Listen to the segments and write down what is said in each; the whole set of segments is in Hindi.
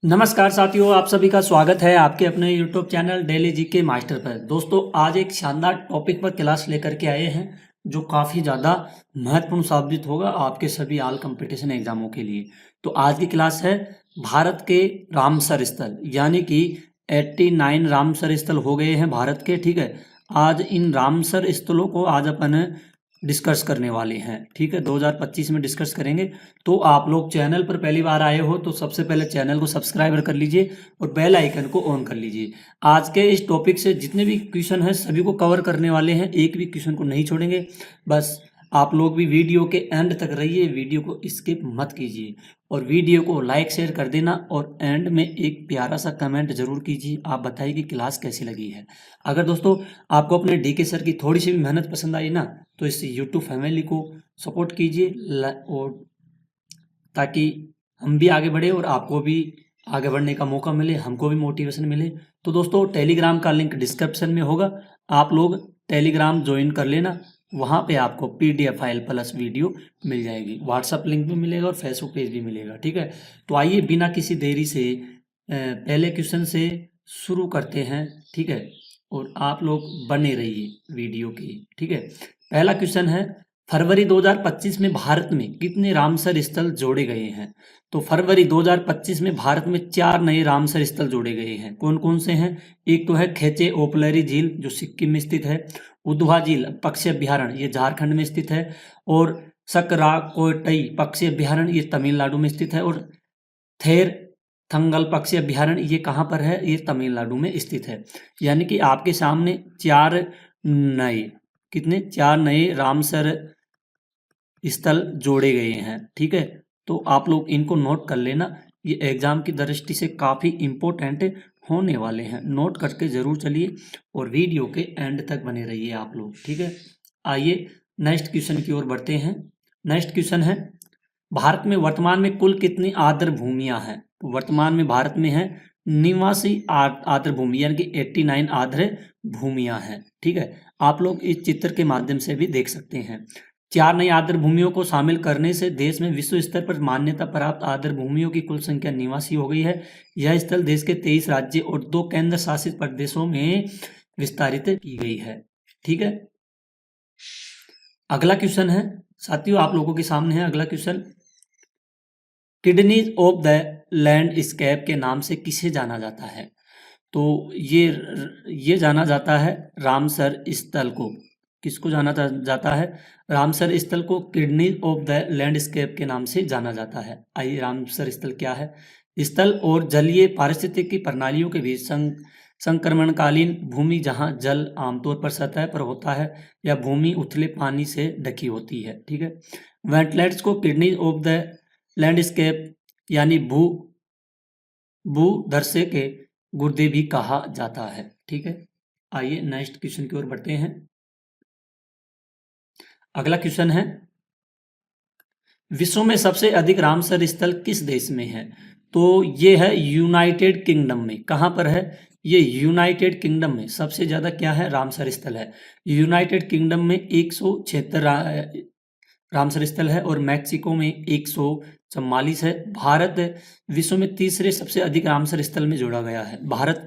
नमस्कार साथियों, आप सभी का स्वागत है आपके अपने YouTube channel daily GK master पर। दोस्तों, आज एक शानदार टॉपिक पर क्लास लेकर के आए हैं जो काफ़ी ज़्यादा महत्वपूर्ण साबित होगा आपके सभी ऑल कंपटीशन एग्जामों के लिए। तो आज की क्लास है भारत के रामसर स्थल, यानी कि 89 रामसर स्थल हो गए हैं भारत के। ठीक है, आज इन रामसर स्थलों को आज अपन डिस्कस करने वाले हैं। ठीक है, 2025 में डिस्कस करेंगे। तो आप लोग चैनल पर पहली बार आए हो तो सबसे पहले चैनल को सब्सक्राइब कर लीजिए और बेल आइकन को ऑन कर लीजिए। आज के इस टॉपिक से जितने भी क्वेश्चन हैं सभी को कवर करने वाले हैं, एक भी क्वेश्चन को नहीं छोड़ेंगे। बस आप लोग भी वीडियो के एंड तक रहिए, वीडियो को स्किप मत कीजिए और वीडियो को लाइक शेयर कर देना और एंड में एक प्यारा सा कमेंट जरूर कीजिए। आप बताइए कि क्लास कैसी लगी है। अगर दोस्तों आपको अपने डीके सर की थोड़ी सी भी मेहनत पसंद आई ना, तो इस यूट्यूब फैमिली को सपोर्ट कीजिए और ताकि हम भी आगे बढ़े और आपको भी आगे बढ़ने का मौका मिले, हमको भी मोटिवेशन मिले। तो दोस्तों, टेलीग्राम का लिंक डिस्क्रिप्शन में होगा, आप लोग टेलीग्राम ज्वाइन कर लेना। वहाँ पे आपको PDF फाइल प्लस वीडियो मिल जाएगी, व्हाट्सअप लिंक भी मिलेगा और फेसबुक पेज भी मिलेगा। ठीक है, तो आइए बिना किसी देरी से पहले क्वेश्चन से शुरू करते हैं। ठीक है, और आप लोग बने रहिए वीडियो के। ठीक है, पहला क्वेश्चन है, फरवरी 2025 में भारत में कितने रामसर स्थल जोड़े गए हैं? तो फरवरी 2025 में भारत में 4 नए रामसर स्थल जोड़े गए हैं। कौन कौन से हैं? एक तो है खेचे ओपलरी झील जो सिक्किम में स्थित है, उधवा झील पक्षी अभ्यारण्य ये झारखंड में स्थित है, और सकराकोटई पक्षी अभ्यारण्य ये तमिलनाडु में स्थित है, और थेर थंगल पक्षी अभ्यारण्य ये कहाँ पर है? ये तमिलनाडु में स्थित है। यानी कि आपके सामने 4 नए चार नए रामसर स्थल जोड़े गए हैं। ठीक है, तो आप लोग इनको नोट कर लेना, ये एग्जाम की दृष्टि से काफ़ी इम्पोर्टेंट होने वाले हैं। नोट करके जरूर चलिए और वीडियो के एंड तक बने रहिए आप लोग। ठीक है, आइए नेक्स्ट क्वेश्चन की ओर बढ़ते हैं। नेक्स्ट क्वेश्चन है, भारत में वर्तमान में कुल कितनी आर्द्र भूमियां हैं? तो वर्तमान में भारत में है 89 आर्द्र भूमि, यानी कि 89 आर्द्र भूमियां हैं। ठीक है, आप लोग इस चित्र के माध्यम से भी देख सकते हैं। 4 नई आर्द्र भूमियों को शामिल करने से देश में विश्व स्तर पर मान्यता प्राप्त आर्द्र भूमियों की कुल संख्या 89 हो गई है। यह स्थल देश के 23 राज्य और 2 केंद्र शासित प्रदेशों में विस्तारित की गई है। ठीक है, अगला क्वेश्चन है साथियों, आप लोगों के सामने है अगला question, kidneys of the landscape के नाम से किसे जाना जाता है? तो ये जाना जाता है रामसर स्थल को। किसको जाना जाता है? रामसर स्थल को किडनी ऑफ द लैंडस्केप के नाम से जाना जाता है। आइए, रामसर स्थल क्या है? स्थल और जलीय पारिस्थितिकी प्रणालियों के बीच संक्रमणकालीन भूमि जहां जल आमतौर पर सतह पर होता है या भूमि उथले पानी से ढकी होती है। ठीक है, वेटलैंड्स को किडनी ऑफ द लैंडस्केप यानी भूधरसे के गुर्दे भी कहा जाता है। ठीक है, आइए नेक्स्ट क्वेश्चन की ओर बढ़ते हैं। अगला क्वेश्चन है, विश्व में सबसे अधिक रामसर स्थल किस देश में है? तो ये है यूनाइटेड किंगडम में। कहाँ पर है? ये यूनाइटेड किंगडम में सबसे ज्यादा क्या है? रामसर स्थल है। यूनाइटेड किंगडम में 176 रामसर स्थल है और मैक्सिको में 144 है। भारत विश्व में तीसरे सबसे अधिक रामसर स्थल में जोड़ा गया है। भारत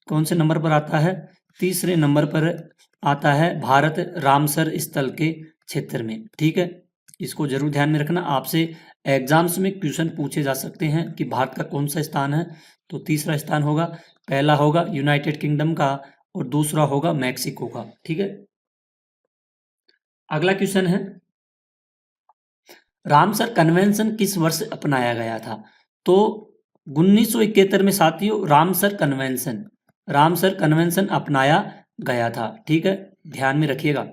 कौन से नंबर पर आता है? तीसरे नंबर पर आता है भारत रामसर स्थल के क्षेत्र में। ठीक है, इसको जरूर ध्यान में रखना, आपसे एग्जाम्स में क्वेश्चन पूछे जा सकते हैं कि भारत का कौन सा स्थान है। तो तीसरा स्थान होगा, पहला होगा यूनाइटेड किंगडम का और दूसरा होगा मैक्सिको का। ठीक है, अगला क्वेश्चन है, रामसर कन्वेंशन किस वर्ष अपनाया गया था? तो 1971 में साथियों रामसर कन्वेंशन अपनाया गया था। ठीक है, ध्यान में रखिएगा।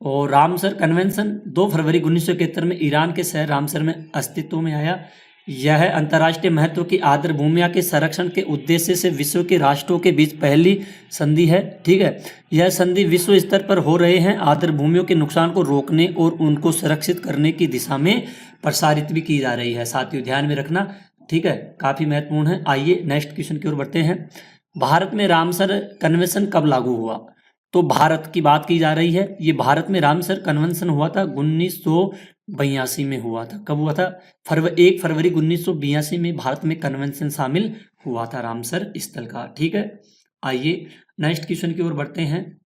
और रामसर कन्वेंशन 2 फरवरी 1971 में ईरान के शहर रामसर में अस्तित्व में आया। यह अंतर्राष्ट्रीय महत्व की आर्द्र भूमियों के संरक्षण के उद्देश्य से विश्व के राष्ट्रों के बीच पहली संधि है। ठीक है, यह संधि विश्व स्तर पर हो रहे हैं आर्द्र भूमियों के नुकसान को रोकने और उनको सुरक्षित करने की दिशा में प्रसारित भी की जा रही है। साथियों ध्यान में रखना। ठीक है, काफी महत्वपूर्ण है। आइए नेक्स्ट क्वेश्चन की ओर बढ़ते हैं। भारत में रामसर कन्वेंशन कब लागू हुआ? तो भारत की बात की जा रही है। ये भारत में रामसर कन्वेंशन हुआ था 1982 में हुआ था। कब हुआ था? 1 फरवरी 1982 में भारत में कन्वेंशन शामिल हुआ था रामसर स्थल का। ठीक है, आइए नेक्स्ट क्वेश्चन की ओर बढ़ते हैं।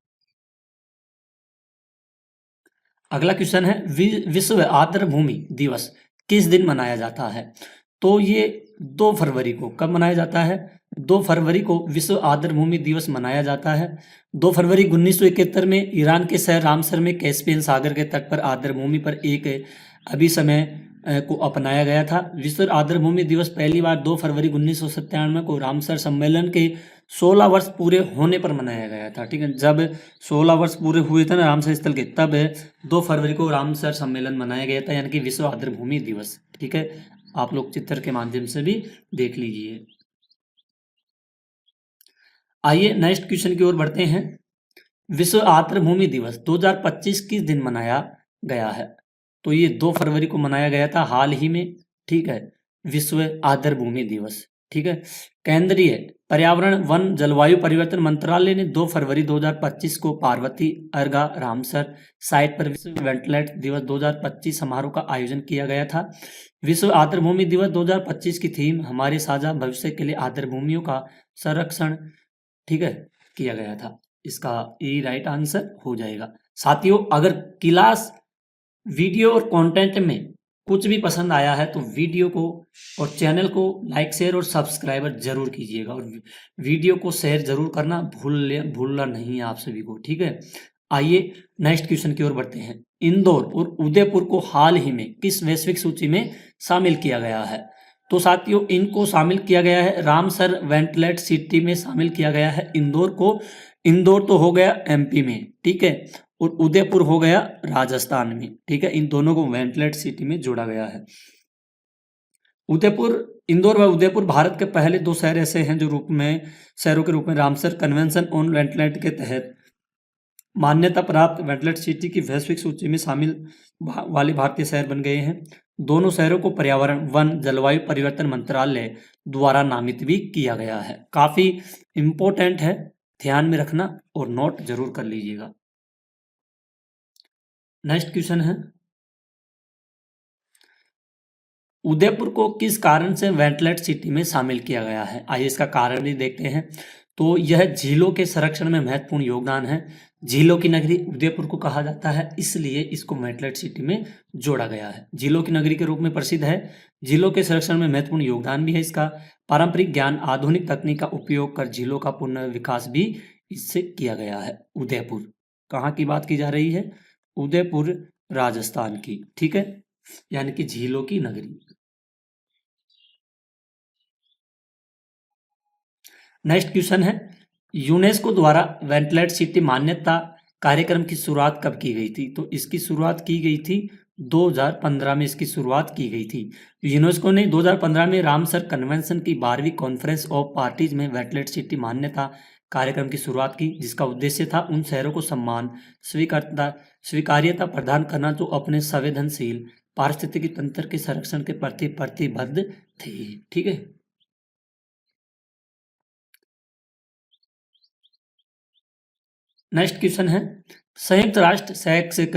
अगला क्वेश्चन है विश्व आर्द्र भूमि दिवस किस दिन मनाया जाता है? तो ये 2 फरवरी को। कब मनाया जाता है? 2 फरवरी को विश्व आर्द्र भूमि दिवस मनाया जाता है। 2 फरवरी 1971 में ईरान के शहर रामसर में कैस्पियन सागर के तट पर आर्द्र भूमि पर एक अभिसमय को अपनाया गया था। विश्व आर्द्र भूमि दिवस पहली बार 2 फरवरी 1997 को रामसर सम्मेलन के 16 वर्ष पूरे होने पर मनाया गया था। ठीक है, जब 16 वर्ष पूरे हुए थे ना रामसर स्थल के, तब 2 फरवरी को रामसर सम्मेलन मनाया गया था, यानी कि विश्व आर्द्र भूमि दिवस। ठीक है, आप लोग चित्र के माध्यम से भी देख लीजिए। आइए नेक्स्ट क्वेश्चन की ओर बढ़ते हैं। विश्व आर्द्र भूमि दिवस 2025 किस दिन मनाया गया है? तो ये 2 फरवरी को मनाया गया था हाल ही में। ठीक है, विश्व आर्द्र भूमि दिवस। ठीक है, केंद्रीय पर्यावरण वन जलवायु परिवर्तन मंत्रालय ने 2 फरवरी 2025 को पार्वती अर्गा रामसर साइट पर विश्व वेंटलेट दिवस 2025 समारोह का आयोजन किया गया था। विश्व आर्द्र भूमि दिवस 2025 की थीम हमारे साझा भविष्य के लिए आर्द्र भूमियों का संरक्षण, ठीक है, किया गया था। इसका ए राइट आंसर हो जाएगा। साथियों, अगर क्लास वीडियो और कंटेंट में कुछ भी पसंद आया है तो वीडियो को और चैनल को लाइक शेयर और सब्सक्राइबर जरूर कीजिएगा, और वीडियो को शेयर जरूर करना भूलना नहीं है आप सभी को। ठीक है, आइए नेक्स्ट क्वेश्चन की ओर बढ़ते हैं। इंदौर और उदयपुर को हाल ही में किस वैश्विक सूची में शामिल किया गया है? तो साथियों, इनको शामिल किया गया है रामसर वेंटलेट सिटी में शामिल किया गया है इंदौर को। इंदौर तो हो गया एमपी में, ठीक है, और उदयपुर हो गया राजस्थान में। ठीक है, इन दोनों को वेंटलेट सिटी में जोड़ा गया है। इंदौर व उदयपुर भारत के पहले 2 शहर ऐसे हैं जो शहरों के रूप में रामसर कन्वेंशन ऑन वेंटलेट के तहत मान्यता प्राप्त वेंटलेट सिटी की वैश्विक सूची में शामिल वाले भारतीय शहर बन गए हैं। दोनों शहरों को पर्यावरण वन जलवायु परिवर्तन मंत्रालय द्वारा नामित भी किया गया है। काफी इंपॉर्टेंट है, ध्यान में रखना और नोट जरूर कर लीजिएगा। नेक्स्ट क्वेश्चन है, उदयपुर को किस कारण से वेंटलेट सिटी में शामिल किया गया है? आइए इसका कारण भी देखते हैं। तो यह झीलों के संरक्षण में महत्वपूर्ण योगदान है। झीलों की नगरी उदयपुर को कहा जाता है, इसलिए इसको वेंटलेट सिटी में जोड़ा गया है। झीलों की नगरी के रूप में प्रसिद्ध है। झीलों के संरक्षण में महत्वपूर्ण योगदान भी है इसका। पारंपरिक ज्ञान आधुनिक तकनीक का उपयोग कर झीलों का पुनर्विकास भी इससे किया गया है। उदयपुर कहाँ की बात की जा रही है? उदयपुर राजस्थान की। ठीक है, यानी कि झीलों की नगरी। नेक्स्ट क्वेश्चन है, यूनेस्को द्वारा वेंटलेट सिटी मान्यता कार्यक्रम की शुरुआत कब की गई थी? तो इसकी शुरुआत की गई थी 2015 में, इसकी शुरुआत की गई थी। यूनेस्को ने 2015 में रामसर कन्वेंशन की 12वीं कॉन्फ्रेंस ऑफ पार्टीज में वेंटलेट सिटी मान्यता कार्यक्रम की शुरुआत की, जिसका उद्देश्य था उन शहरों को सम्मान स्वीकार्यता प्रदान करना जो अपने संवेदनशील पारिस्थितिकी तंत्र के संरक्षण के प्रति प्रतिबद्ध थे। ठीक है, नेक्स्ट क्वेश्चन है, संयुक्त राष्ट्र शैक्षिक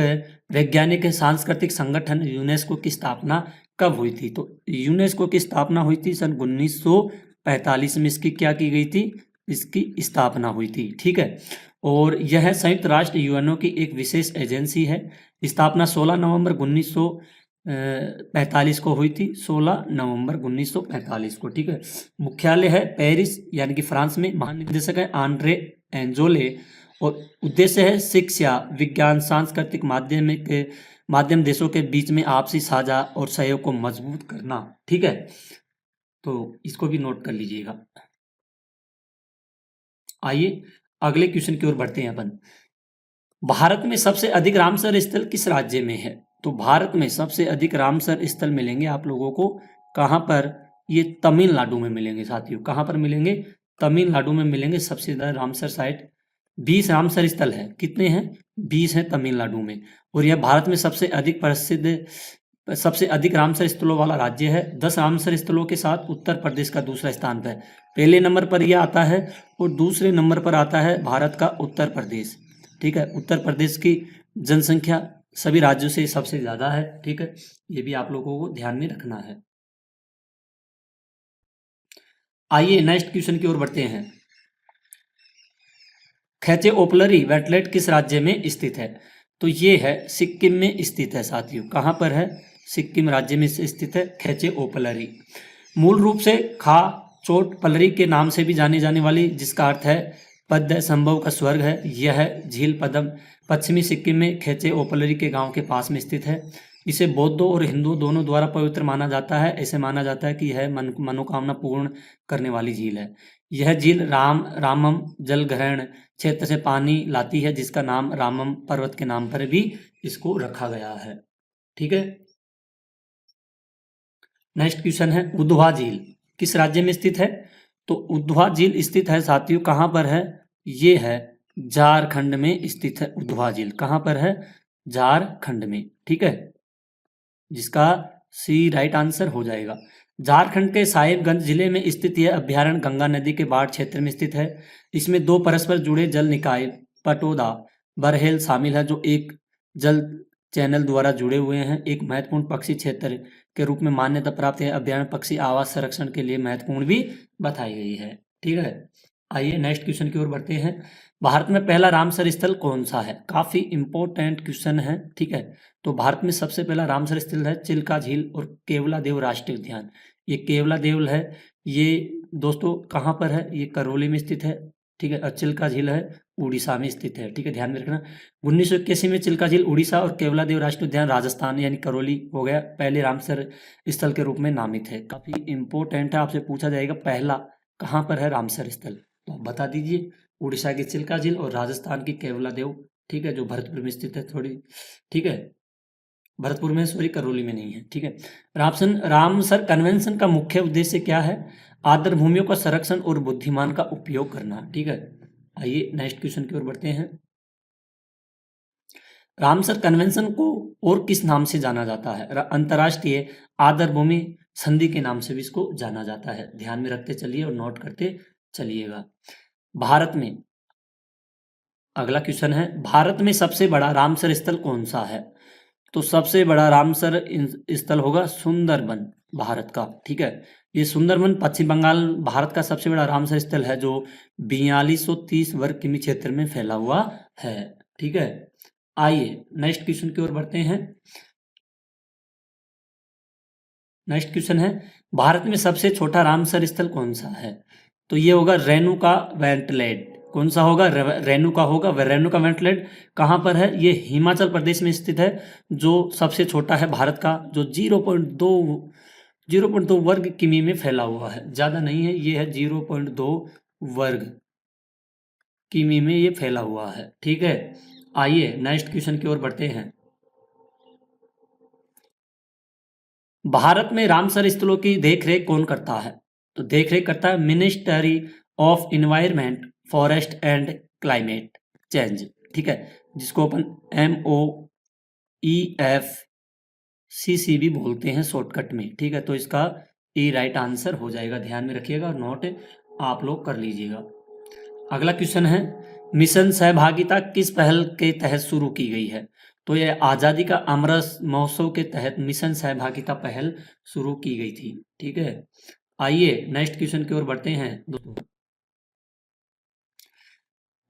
वैज्ञानिक सांस्कृतिक संगठन यूनेस्को की स्थापना कब हुई थी? तो यूनेस्को की स्थापना हुई थी सन 1945 में। इसकी क्या की गई थी? इसकी स्थापना हुई थी। ठीक है, और यह संयुक्त राष्ट्र यूएनओ की एक विशेष एजेंसी है। स्थापना 16 नवंबर 1945 को हुई थी, 16 नवंबर 1945 को। ठीक है, मुख्यालय है पेरिस यानी कि फ्रांस में। महानिदेशक है आंद्रे एंजोले, और उद्देश्य है शिक्षा विज्ञान सांस्कृतिक माध्यम देशों के बीच में आपसी साझा और सहयोग को मजबूत करना। ठीक है, तो इसको भी नोट कर लीजिएगा। आइए अगले क्वेश्चन की ओर बढ़ते हैं अपन। भारत में सबसे अधिक रामसर स्थल किस राज्य में है? तो भारत में सबसे अधिक रामसर स्थल मिलेंगे आप लोगों को कहां पर? ये तमिलनाडु में मिलेंगे साथियों। कहां पर मिलेंगे? तमिलनाडु में मिलेंगे सबसे ज्यादा रामसर साइट। 20 रामसर स्थल है। कितने हैं? 20 हैं तमिलनाडु में। और यह भारत में सबसे अधिक रामसर स्थलों वाला राज्य है। 10 रामसर स्थलों के साथ उत्तर प्रदेश का दूसरा स्थान पर। पहले नंबर पर यह आता है और दूसरे नंबर पर आता है भारत का उत्तर प्रदेश। ठीक है, उत्तर प्रदेश की जनसंख्या सभी राज्यों से सबसे ज़्यादा है। ठीक है, ये भी आप लोगों को ध्यान में रखना है। आइए नेक्स्ट क्वेश्चन की ओर बढ़ते हैं। खैचे ओपलरी वेटलैंड किस राज्य में स्थित है? तो ये है सिक्किम में स्थित है साथियों। कहाँ पर है? सिक्किम राज्य में स्थित है खैचे ओपलरी। मूल रूप से खा चोट पलरी के नाम से भी जानी जाने वाली, जिसका अर्थ है पद्य संभव का स्वर्ग है, यह झील पदम पश्चिमी सिक्किम में खैचे ओपलरी के गांव के पास में स्थित है। इसे बौद्धों और हिंदुओं दोनों द्वारा पवित्र माना जाता है। ऐसे माना जाता है कि यह मनोकामना पूर्ण करने वाली झील है। यह झील रामम जल ग्रहण क्षेत्र से पानी लाती है, जिसका नाम रामम पर्वत के नाम पर भी इसको रखा गया है। ठीक है, नेक्स्ट क्वेश्चन है उद्धवा झील किस राज्य में स्थित है? तो उद्धवा झील स्थित है साथियों, कहाँ पर है? ये है झारखंड में स्थित है उद्धवा झील। कहाँ पर है? झारखंड में। ठीक है, जिसका सी राइट आंसर हो जाएगा। झारखंड के साहिबगंज जिले में स्थित यह अभ्यारण्य गंगा नदी के बाढ़ क्षेत्र में स्थित है। इसमें दो परस्पर जुड़े जल निकाय पटोदा बरहेल शामिल है, जो एक जल चैनल द्वारा जुड़े हुए हैं। एक महत्वपूर्ण पक्षी क्षेत्र के रूप में मान्यता प्राप्त है। अभ्यारण्य पक्षी आवास संरक्षण के लिए महत्वपूर्ण भी बताई गई है। ठीक है, आइए नेक्स्ट क्वेश्चन की ओर बढ़ते हैं। भारत में पहला रामसर स्थल कौन सा है? काफी इंपॉर्टेंट क्वेश्चन है। ठीक है, तो भारत में सबसे पहला रामसर स्थल है चिल्का झील और केवला देव राष्ट्रीय उद्यान। ये केवला देव है, ये दोस्तों कहाँ पर है? ये करौली में स्थित है। ठीक है, और चिल्का झील है उड़ीसा में स्थित है। ठीक है, ध्यान में रखना। 1981 में चिल्का झील उड़ीसा और केवला देव राष्ट्रीय उद्यान राजस्थान यानी करौली हो गया पहले रामसर स्थल के रूप में नामित है। काफी इंपॉर्टेंट है, आपसे पूछा जाएगा पहला कहाँ पर है रामसर स्थल, तो आप बता दीजिए। उड़ीसा की चिल्का झील और राजस्थान की केवला देव। ठीक है, जो भरतपुर में स्थित है थोड़ी। ठीक है, भरतपुर में, सॉरी करौली में नहीं है। ठीक है, रामसर कन्वेंशन का मुख्य उद्देश्य क्या है? आर्द्र भूमियों का संरक्षण और बुद्धिमान का उपयोग करना। ठीक है, आइए नेक्स्ट क्वेश्चन की ओर बढ़ते हैं। रामसर कन्वेंशन को और किस नाम से जाना जाता है? अंतर्राष्ट्रीय आर्द्र भूमि संधि के नाम से भी इसको जाना जाता है। ध्यान में रखते चलिए और नोट करते चलिएगा। भारत में अगला क्वेश्चन है, भारत में सबसे बड़ा रामसर स्थल कौन सा है? तो सबसे बड़ा रामसर स्थल होगा सुंदरबन भारत का। ठीक है, ये सुंदरबन पश्चिम बंगाल भारत का सबसे बड़ा रामसर स्थल है, जो 4230 वर्ग किमी क्षेत्र में फैला हुआ है। ठीक है, आइए नेक्स्ट क्वेश्चन की ओर बढ़ते हैं। नेक्स्ट क्वेश्चन है, भारत में सबसे छोटा रामसर स्थल कौन सा है? तो ये होगा रेणुका वेटलैंड। कौन सा होगा? रेणुका होगा। रेणुका वेटलैंड कहाँ पर है? ये हिमाचल प्रदेश में स्थित है, जो सबसे छोटा है भारत का, जो 0.2 वर्ग किमी में फैला हुआ है। ज़्यादा नहीं है, ये है 0.2 वर्ग किमी में ये फैला हुआ है। ठीक है, आइए नेक्स्ट क्वेश्चन की ओर बढ़ते हैं। भारत में रामसर स्थलों की देखरेख कौन करता है? तो देखरेख करता है ministry of environment forest and climate change. ठीक है, जिसको अपन MOEFCC भी बोलते हैं शॉर्टकट में। ठीक है, तो इसका ई राइट आंसर हो जाएगा। ध्यान में रखिएगा और नोट आप लोग कर लीजिएगा। अगला क्वेश्चन है, मिशन सहभागिता किस पहल के तहत शुरू की गई है? तो यह आज़ादी का अमृत महोत्सव के तहत मिशन सहभागिता पहल शुरू की गई थी। ठीक है, आइए नेक्स्ट क्वेश्चन की ओर बढ़ते हैं।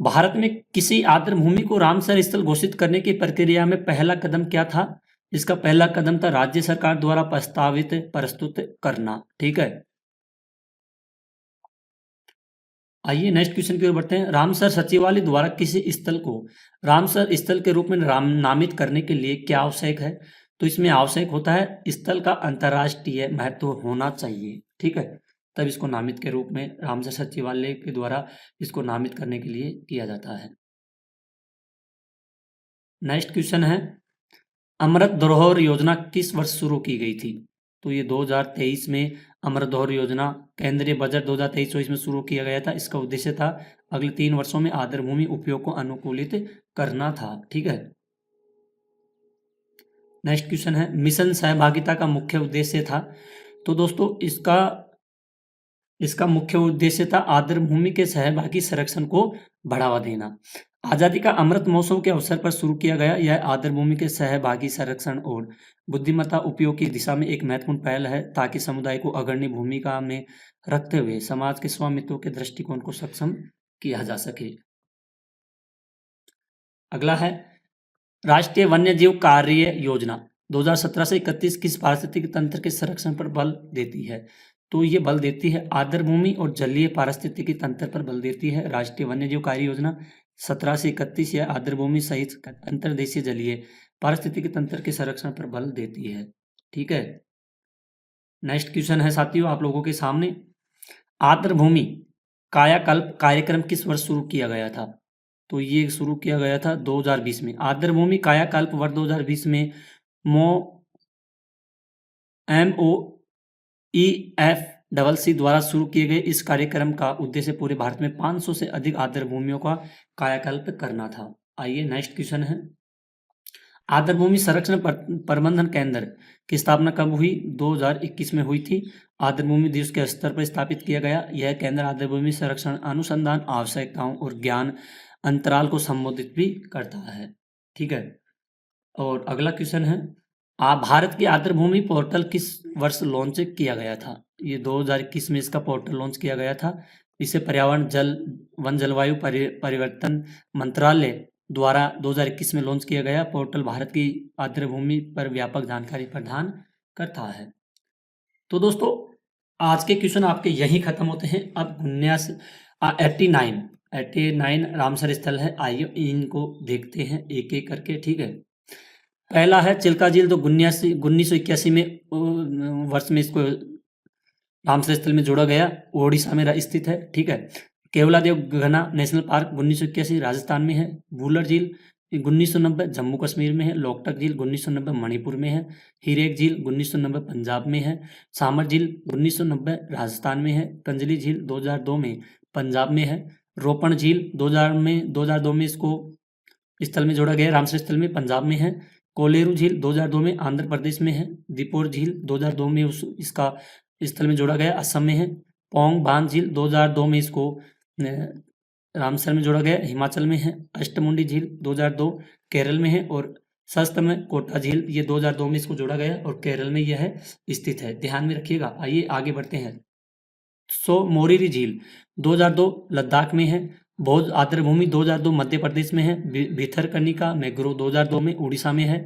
भारत में किसी आर्द्र भूमि को रामसर स्थल घोषित करने की प्रक्रिया में पहला कदम क्या था? इसका पहला कदम था राज्य सरकार द्वारा प्रस्तुत करना। ठीक है, आइए नेक्स्ट क्वेश्चन की ओर बढ़ते हैं। रामसर सचिवालय द्वारा किसी स्थल को रामसर स्थल के रूप में नामित करने के लिए क्या आवश्यक है? तो इसमें आवश्यक होता है स्थल का अंतर्राष्ट्रीय महत्व होना चाहिए। ठीक है, तब इसको नामित के रूप में रामसर सचिवालय के द्वारा इसको नामित करने के लिए किया जाता है। नेक्स्ट क्वेश्चन है, अमृत धरोहर योजना किस वर्ष शुरू की गई थी? तो ये 2023 में अमृत धरोहर योजना केंद्रीय बजट 2023-24 में शुरू किया गया था। इसका उद्देश्य था अगले 3 वर्षों में आर्द्र भूमि उपयोग को अनुकूलित करना था। ठीक है, नेक्स्ट क्वेश्चन है, मिशन सहभागिता का मुख्य उद्देश्य था। तो दोस्तों इसका मुख्य उद्देश्य था आर्द्र भूमि के सहभागी संरक्षण को बढ़ावा देना। आज़ादी का अमृत महोत्सव के अवसर पर शुरू किया गया यह आर्द्र भूमि के सहभागी संरक्षण और बुद्धिमत्ता उपयोग की दिशा में एक महत्वपूर्ण पहल है ताकि समुदाय को अग्रणी भूमिका में रखते हुए समाज के स्वामित्व के दृष्टिकोण को सक्षम किया जा सके। अगला है राष्ट्रीय वन्यजीव कार्य योजना 2017 से 31 किस पारिस्थितिकी तंत्र के संरक्षण पर बल देती है? तो ये बल देती है आर्द्र भूमि और जलीय पारिस्थितिकी तंत्र पर बल देती है। राष्ट्रीय वन्यजीव कार्य योजना 17 से 31 यह आर्द्र भूमि सहित अंतर्देशीय जलीय पारिस्थितिकी तंत्र के संरक्षण पर बल देती है। ठीक है, नेक्स्ट क्वेश्चन है साथियों आप लोगों के सामने, आर्द्र भूमि कायाकल्प कार्यक्रम किस वर्ष शुरू किया गया था? तो ये शुरू किया गया था 2020 में। आर्द्र भूमि कायाकल्प वर्ष 2020 में MOEFCC द्वारा शुरू किए गए इस कार्यक्रम का उद्देश्य पूरे भारत में 500 से अधिक आर्द्र भूमियों का कायाकल्प करना था। आइए नेक्स्ट क्वेश्चन है, आर्द्र भूमि संरक्षण प्रबंधन केंद्र की स्थापना कब हुई? 2021 में हुई थी। आर्द्र भूमि दिवस के स्तर पर स्थापित किया गया। यह केंद्र आर्द्र भूमि संरक्षण अनुसंधान आवश्यकताओं और ज्ञान अंतराल को संबोधित भी करता है। ठीक है, और अगला क्वेश्चन है, भारत की आर्द्र भूमि पोर्टल किस वर्ष लॉन्च किया गया था? ये 2021 में इसका पोर्टल लॉन्च किया गया था। इसे पर्यावरण जल वन जलवायु परिवर्तन मंत्रालय द्वारा 2021 में लॉन्च किया गया। पोर्टल भारत की आर्द्र भूमि पर व्यापक जानकारी प्रदान करता है। तो दोस्तों आज के क्वेश्चन आपके यहीं खत्म होते हैं। अब 89 रामसर स्थल है, आइए इनको देखते हैं एक एक करके। ठीक है, पहला है चिल्का झील, तो 1981 में वर्ष में इसको रामसर स्थल में जोड़ा गया, ओडिशा में स्थित है। ठीक है, केवलादेव घना नेशनल पार्क 1981 राजस्थान में है। वुलर झील 1990 जम्मू कश्मीर में है। लोकटक झील 1990 मणिपुर में है। हिरेक झील 1990 पंजाब में है। सामर झील 1990 राजस्थान में है। कंजली झील 2002 में पंजाब में है। रोपण झील 2002 में इसको स्थल में जोड़ा गया, रामसर स्थल में पंजाब में है। कोलेरू झील 2002 में आंध्र प्रदेश में है। दीपोर झील 2002 में इसका स्थल में जोड़ा गया, असम में है। पोंग बांध झील 2002 में इसको रामसर में जोड़ा गया, हिमाचल में है। अष्टमुंडी झील 2002 केरल में है। और सस्तम कोटा झील ये 2002 में इसको जोड़ा गया और केरल में यह स्थित है, ध्यान में रखिएगा। आइए आगे बढ़ते हैं। मोरीरी झील 2002 लद्दाख में है। भोज आर्द्र भूमि 2002 मध्य प्रदेश में है। भितरकनिका मैंग्रोव 2002 में उड़ीसा में है।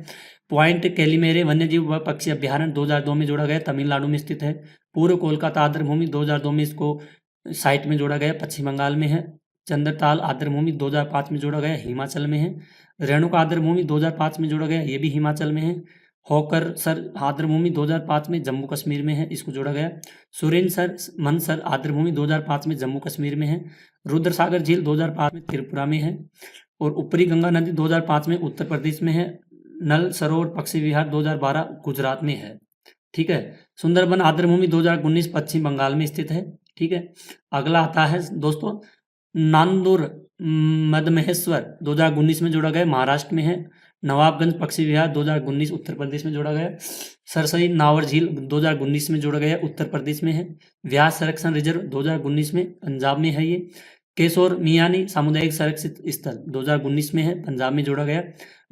पॉइंट कैलिमेरे वन्यजीव व पक्षी अभ्यारण्य 2002 में जोड़ा गया, तमिलनाडु में स्थित है। पूर्व कोलकाता आर्द्र भूमि 2002 में इसको साइट में जोड़ा गया, पश्चिम बंगाल में है। चंद्रताल आर्द्र भूमि 2005 में जोड़ा गया, हिमाचल में है। रेणुका आर्द्र भूमि 2005 में जोड़ा गया, ये भी हिमाचल में है। होकर सर आर्द्र भूमि 2005 में जम्मू कश्मीर में है, इसको जोड़ा गया। सुरेंद्र मनसर आर्द्र भूमि 2005 में जम्मू कश्मीर में है। रुद्रसागर झील 2005 में त्रिपुरा में है। और ऊपरी गंगा नदी 2005 में उत्तर प्रदेश में है। नल सरोवर पक्षी विहार 2012 गुजरात में है। ठीक है, सुंदरबन आर्द्र भूमि 2019 पश्चिम बंगाल में स्थित है। ठीक है, अगला आता है दोस्तों नांदूर मदमहेश्वर 2019 में जोड़ा गया, महाराष्ट्र में है। नवाबगंज पक्षी विहार 2019 उत्तर प्रदेश में जोड़ा गया। सरसई नावर झील 2019 में जोड़ा गया, उत्तर प्रदेश में है। व्यास संरक्षण रिजर्व 2019 में पंजाब में है। ये केशोर मियानी सामुदायिक संरक्षित स्थल 2019 में है, पंजाब में जोड़ा गया।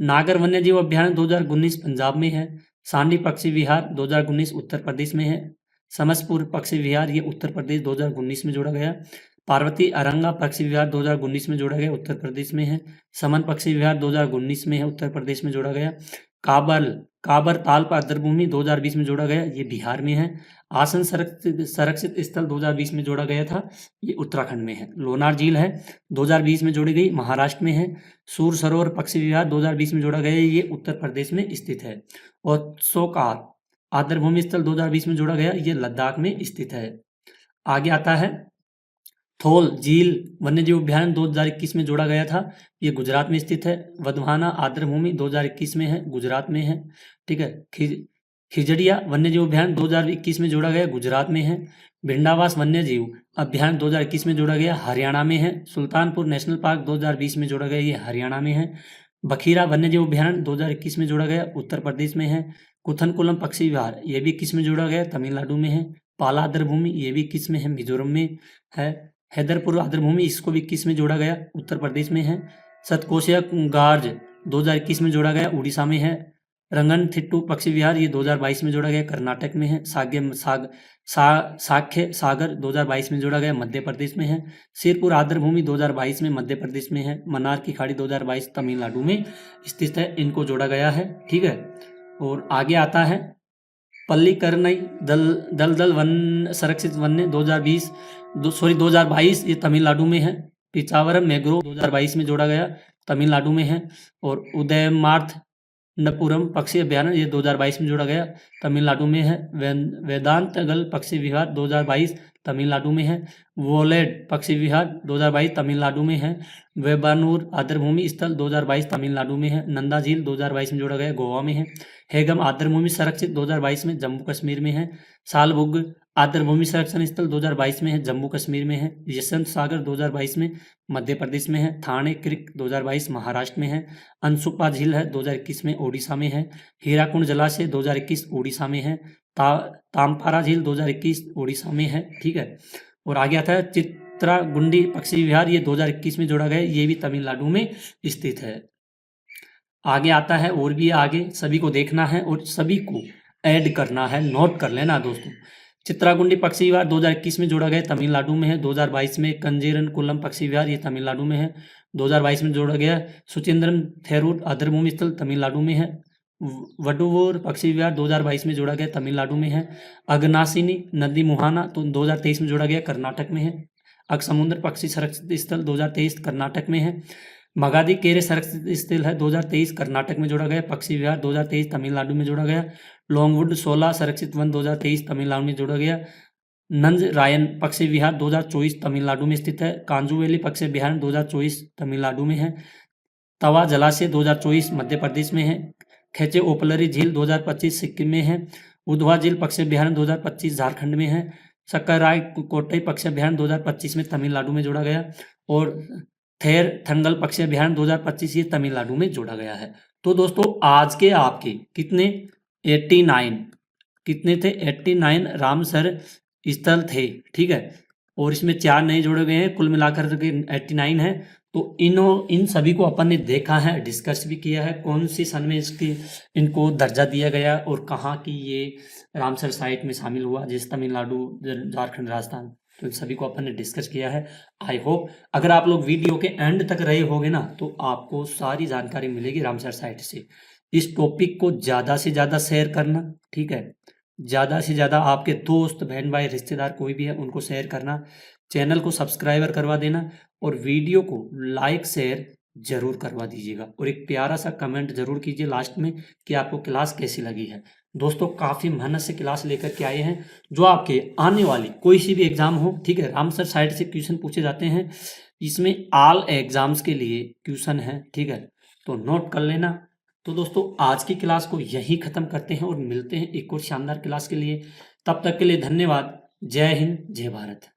नागर वन्यजीव अभ्यारण्य 2019 पंजाब में है। सांडी पक्षी विहार 2019 उत्तर प्रदेश में है। समसपुर पक्षी विहार ये उत्तर प्रदेश 2019 में जोड़ा गया। पार्वती अरंगा पक्षी विहार 2019 में जोड़ा गया, उत्तर प्रदेश में है। समन पक्षी विहार 2019 में है, उत्तर प्रदेश में जोड़ा गया। काबर ताल आर्द्र भूमि 2020 में जोड़ा गया, ये बिहार में है। आसन संरक्षित स्थल 2020 में जोड़ा गया था, ये उत्तराखंड में है। लोनार झील है 2020 में जोड़ी गई, महाराष्ट्र में है। सूर सरोवर पक्षी विहार 2020 में जोड़ा गया, ये उत्तर प्रदेश में स्थित है। और सोकार आर्द्र भूमि स्थल 2020 में जोड़ा गया, ये लद्दाख में स्थित है। आगे आता है थोल झील वन्यजीव अभ्यारण्य 2021 में जोड़ा गया था, ये गुजरात में स्थित है। वधवाना आर्द्र भूमि 2021 में है, गुजरात में है। ठीक है, खिजड़िया वन्यजीव अभ्यारण्य 2021 में जोड़ा गया, गुजरात में है। भिंडावास वन्यजीव अभ्यारण्य 2021 में जोड़ा गया, हरियाणा में है। सुल्तानपुर नेशनल पार्क 2020 में जोड़ा गया, ये हरियाणा में है। बखीरा वन्यजीव अभ्यारण्य 2021 में जोड़ा गया, उत्तर प्रदेश में है। कुथनकुलम पक्षी विहार ये भी किस में जोड़ा गया, तमिलनाडु में है। पाला आर्द्र भूमि ये भी किस में है, मिजोरम में है। हैदरपुर आर्द्र भूमि इसको भी किस में जोड़ा गया, उत्तर प्रदेश में है। सतकोशिया गार्ज 2021 में जोड़ा गया, उड़ीसा में है। रंगन थिट्टू पक्षी विहार ये 2022 में जोड़ा गया, कर्नाटक में है। साक्य सागर 2022 में जोड़ा गया, मध्य प्रदेश में है। सिरपुर आर्द्रभूमि 2022 में मध्य प्रदेश में है। मन्नार की खाड़ी 2022 तमिलनाडु में स्थित है, इनको जोड़ा गया है, ठीक है। और आगे आता है पल्लीकरनई दलदल वन संरक्षित वन्य 2022 ये तमिलनाडु में है। पिचावरम मैंग्रोव 2022 में जोड़ा गया, तमिलनाडु में है। और उदयमार्थ नपुरम पक्षी अभ्यारण्य ये 2022 में जोड़ा गया, तमिलनाडु में है। वेदांतगल पक्षी विहार 2022 तमिलनाडु में है। वोलेड पक्षी विहार 2022 तमिलनाडु में है। वेबानूर आर्द्रभूमि स्थल 2022 तमिलनाडु में है। नंदा झील 2022 में जोड़ा गया, गोवा में है। हेगम आर्द्रभूमि संरक्षित 2022 में जम्मू कश्मीर में है। सालबुग आर्द्रभूमि संरक्षण स्थल 2022 में है, जम्मू कश्मीर में है। यशवंत सागर 2022 में मध्य प्रदेश में है। थाने क्रिक 2022 महाराष्ट्र में है। अनसुपा झील है 2021 में ओडिशा में है। हीराकुंड जलाशय 2021 ओडिशा में है। तामपारा झील 2021 ओडिशा में है, ठीक है। और आगे आता है चित्रागुंडी पक्षी विहार ये 2021 में जोड़ा गया, ये भी तमिलनाडु में स्थित है। आगे आता है और भी आगे सभी को देखना है और सभी को ऐड करना है, नोट कर लेना दोस्तों। चित्रागुंडी पक्षी विहार 2021 में जोड़ा गया, तमिलनाडु में है। 2022 में कंजीरन कुल्लम पक्षी विहार ये तमिलनाडु में है, 2022 में जोड़ा गया। सुचिंद्रम थेरूर आर्द्रभूमि स्थल तमिलनाडु में है। वडुवोर पक्षी विहार 2022 में जोड़ा गया, तमिलनाडु में है। अगनासिनी नदी मुहाना तो 2023 में जोड़ा गया, कर्नाटक में है। अकसमुद्र पक्षी संरक्षित स्थल 2023 कर्नाटक में है। मगादी केरे संरक्षित स्थल है 2023 कर्नाटक में जोड़ा गया। पक्षी विहार 2023 तमिलनाडु में जोड़ा गया। लॉन्गवुड 16 संरक्षित वन 2023 तमिलनाडु में जोड़ा गया। नंज रायन पक्षी विहार 2024 तमिलनाडु में स्थित है। कांजूवेली पक्षी विहार 2024 तमिलनाडु में है। तवा जलाशय 2024 मध्य प्रदेश में है। खेचे ओपलरी झील 2025 सिक्किम में है। उधवा झील पक्षी अभ्यारण्य 2025 झारखंड में है। सक्कराय कोटई पक्षी अभ्यारण्य 2025 में तमिलनाडु में जोड़ा गया। और थेर थंगल पक्षी अभ्यारण्य 2025 ये तमिलनाडु में जोड़ा गया है। तो दोस्तों आज के आपके कितने 89 कितने थे 89 रामसर स्थल थे, ठीक है। और इसमें 4 नए जोड़े गए हैं, कुल मिलाकर के 89 है। तो इन सभी को अपन ने देखा है, डिस्कस भी किया है, कौन सी सन में इसकी इनको दर्जा दिया गया और कहाँ की ये रामसर साइट में शामिल हुआ, जैसे तमिलनाडु, झारखंड, राजस्थान। तो इन सभी को अपन ने डिस्कस किया है। आई होप अगर आप लोग वीडियो के एंड तक रहे होगे ना तो आपको सारी जानकारी मिलेगी रामसर साइट से। इस टॉपिक को ज़्यादा से ज़्यादा शेयर करना, ठीक है। ज़्यादा से ज़्यादा आपके दोस्त, बहन, भाई, रिश्तेदार कोई भी है उनको शेयर करना। चैनल को सब्सक्राइबर करवा देना और वीडियो को लाइक शेयर जरूर करवा दीजिएगा। और एक प्यारा सा कमेंट जरूर कीजिए लास्ट में कि आपको क्लास कैसी लगी है। दोस्तों काफ़ी मेहनत से क्लास लेकर के आए हैं, जो आपके आने वाली कोई सी भी एग्जाम हो, ठीक है। रामसर साइट से क्वेश्चन पूछे जाते हैं, इसमें ऑल एग्जाम्स के लिए क्वेश्चन है, ठीक है। तो नोट कर लेना। तो दोस्तों आज की क्लास को यही खत्म करते हैं और मिलते हैं एक और शानदार क्लास के लिए। तब तक के लिए धन्यवाद। जय हिंद, जय भारत।